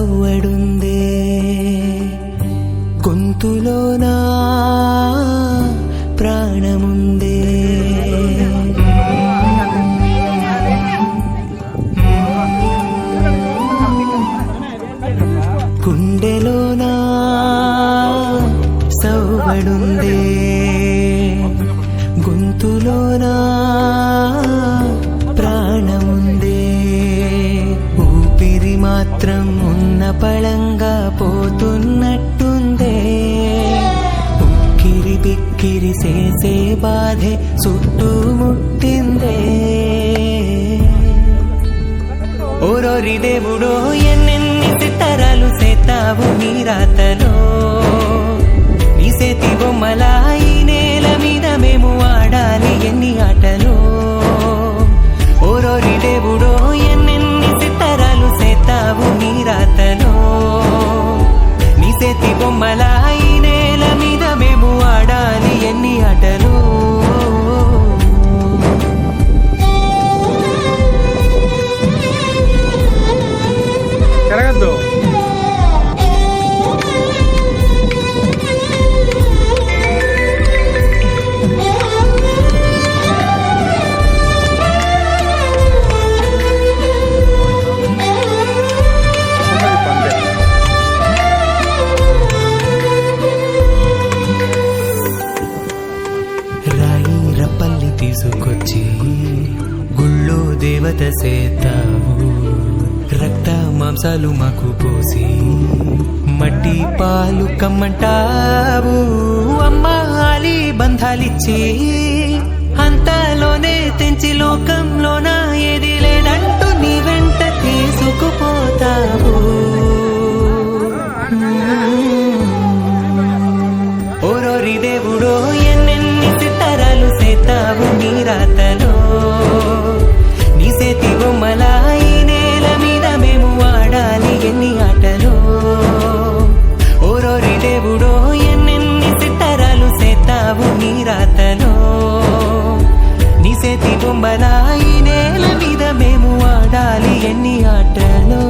సవ్వడుందే గొంతులోనా ప్రాణముందే గుండెలోనా సవ్వడుందే గొంతులోనా ప్రాణముందే ఊపిరి మాత్రం ఉన్న పళంగా పోతున్నట్టుందే ఉక్కిరి బిక్కిరి చేసే బాధే చుట్టుముట్టిందే ఓరోరి దేవుడో ఎన్నెన్ని సితారాలు సేతావు నీ రాతలో నీ సేతి బొమ్మలా ఈ నేల మీద మేము ఆడాలి ఎన్ని ఆటలో ఓరోరి దేవుడో ఎన్నెన్ని సితారాలు సేతావు నీ రాతలో నీ సేతి బొమ్మలా ఈ నేల మీద మేము ఆడాలి ఎన్ని ఆటలో కరగద్దు రాయి రప్పల్లి తీసుకొచ్చి గుళ్ళో దేవత సేతావు రక్త మాంసాలు మాకు పోసి మట్టి పాలు కమ్మంటావు అమ్మాలి బంధాలిచ్చి అంతలోనే తెంచి లోకంలోన ఏది లేదంటూ నీ వెంట తీసుకుపోతావు ఓరోరి దేవుడో ఎన్నెన్ని సితారాలు సేతావు నీ రాతలో నీ సేతి బొమ్మలా ఈ నేల మీద మేము ఆడాలి ఎన్ని ఆటలో ఓరోరి దేవుడో ఎన్నెన్ని సితారాలు సేతావు నీ రాతలో నీ సేతి బొమ్మలా ఈ నేల మీద మేము ఆడాలి ఎన్ని ఆటలో